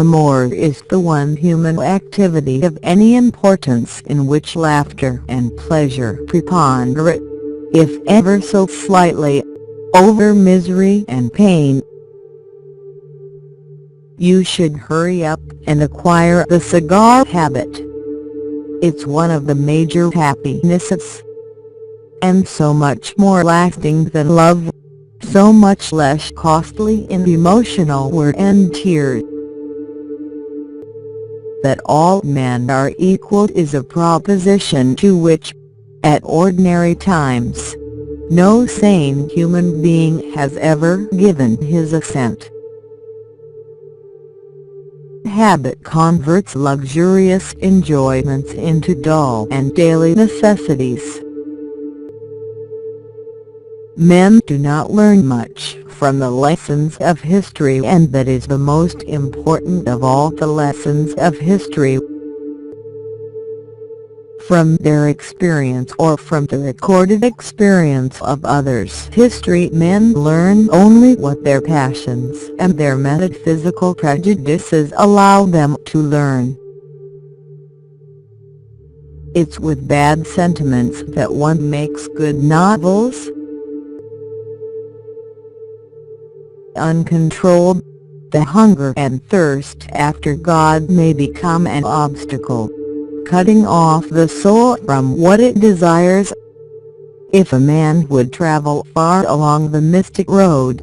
more is the one human activity of any importance in which laughter and pleasure preponderate, if ever so slightly, over misery and pain. You should hurry up and acquire the cigar habit. It's one of the major happinesses, and so much more lasting than love, so much less costly in emotional wear and tears. That all men are equal is a proposition to which, at ordinary times, no sane human being has ever given his assent. Habit converts luxurious enjoyments into dull and daily necessities. Men do not learn much from the lessons of history, and that is the most important of all the lessons of history. From their experience or from the recorded experience of others. History men learn only what their passions and their metaphysical prejudices allow them to learn. It's with bad sentiments that one makes good novels. Uncontrolled, the hunger and thirst after God may become an obstacle, cutting off the soul from what it desires. If a man would travel far along the mystic road,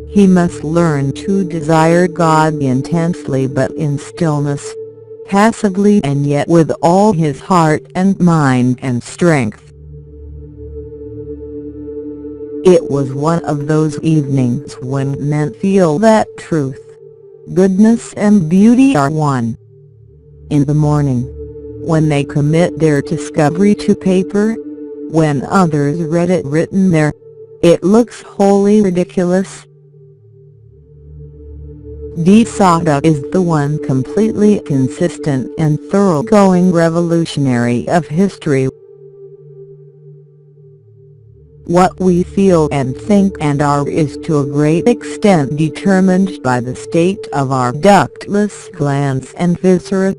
he must learn to desire God intensely but in stillness, passively, and yet with all his heart and mind and strength. It was one of those evenings when men feel that truth, goodness and beauty are one. In the morning, when they commit their discovery to paper, when others read it written there, it looks wholly ridiculous. De Soto is the one completely consistent and thoroughgoing revolutionary of history. What we feel and think and are is to a great extent determined by the state of our ductless glands and viscera.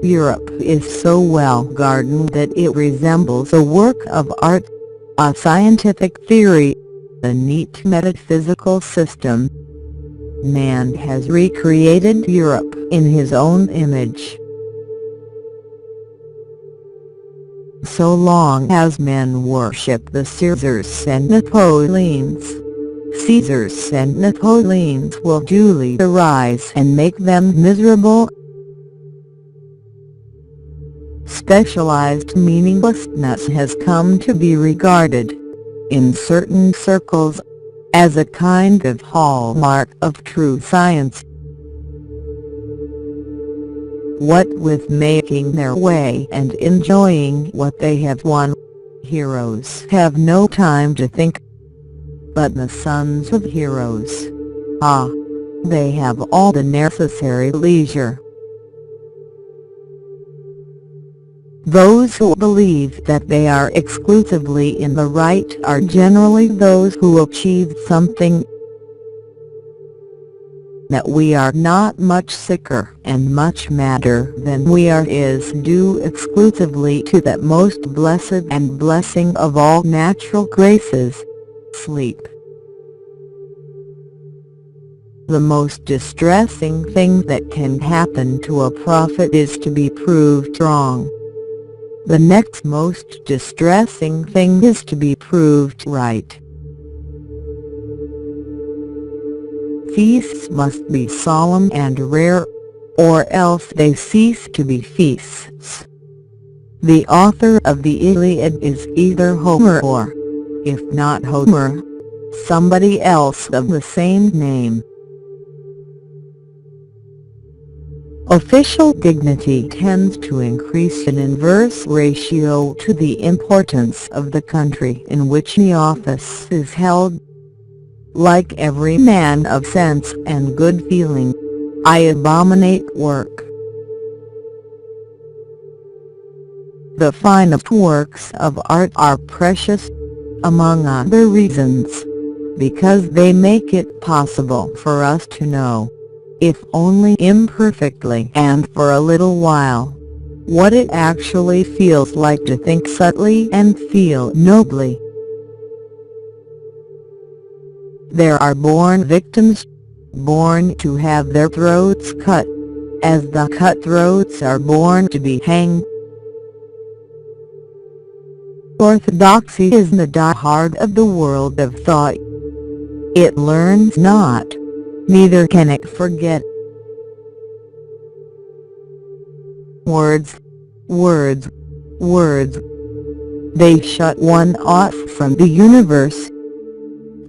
Europe is so well gardened that it resembles a work of art, a scientific theory, a neat metaphysical system. Man has recreated Europe in his own image. So long as men worship the Caesars and Napoleons, Caesars and Napoleons will duly arise and make them miserable. Specialized meaninglessness has come to be regarded, in certain circles, as a kind of hallmark of true science. What with making their way and enjoying what they have won, heroes have no time to think. But the sons of heroes, they have all the necessary leisure. Those who believe that they are exclusively in the right are generally those who achieved something. That we are not much sicker and much madder than we are is due exclusively to that most blessed and blessing of all natural graces, sleep. The most distressing thing that can happen to a prophet is to be proved wrong. The next most distressing thing is to be proved right. Feasts must be solemn and rare, or else they cease to be feasts. The author of the Iliad is either Homer or, if not Homer, somebody else of the same name. Official dignity tends to increase in inverse ratio to the importance of the country in which the office is held. Like every man of sense and good feeling, I abominate work. The finest works of art are precious, among other reasons, because they make it possible for us to know, if only imperfectly and for a little while, what it actually feels like to think subtly and feel nobly. There are born victims, born to have their throats cut, as the cutthroats are born to be hanged. Orthodoxy is the die-hard of the world of thought. It learns not, neither can it forget. Words, words, words. They shut one off from the universe.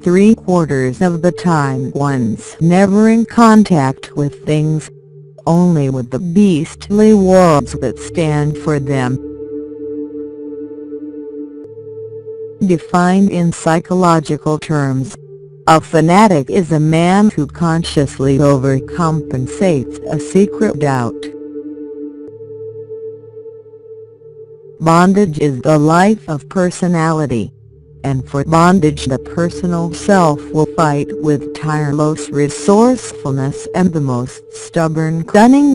3/4 of the time one's never in contact with things, only with the beastly words that stand for them. Defined in psychological terms, a fanatic is a man who consciously overcompensates a secret doubt. Bondage is the life of personality, and for bondage the personal self will fight with tireless resourcefulness and the most stubborn cunning.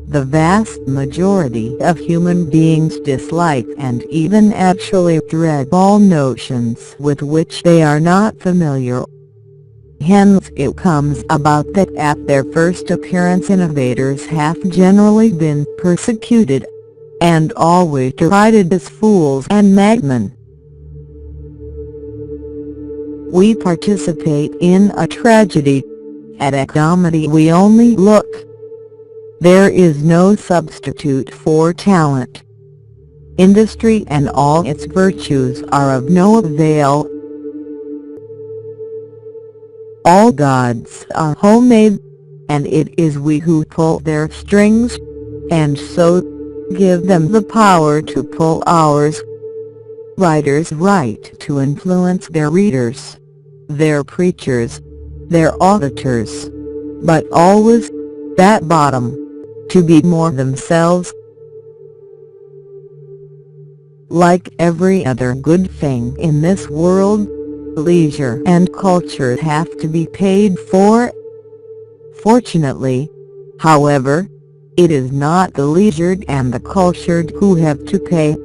The vast majority of human beings dislike and even actually dread all notions with which they are not familiar. Hence it comes about that at their first appearance innovators have generally been persecuted, and always derided as fools and madmen. We participate in a tragedy. At a comedy we only look. There is no substitute for talent. Industry and all its virtues are of no avail. All gods are homemade, and it is we who pull their strings, and so give them the power to pull ours. Writers write to influence their readers, their preachers, their auditors, but always, at bottom, to be more themselves. Like every other good thing in this world, leisure and culture have to be paid for. Fortunately, however, it is not the leisured and the cultured who have to pay.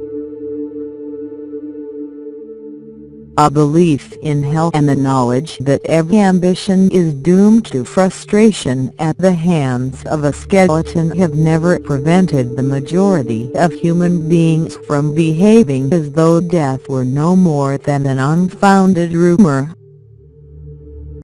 A belief in hell and the knowledge that every ambition is doomed to frustration at the hands of a skeleton have never prevented the majority of human beings from behaving as though death were no more than an unfounded rumor.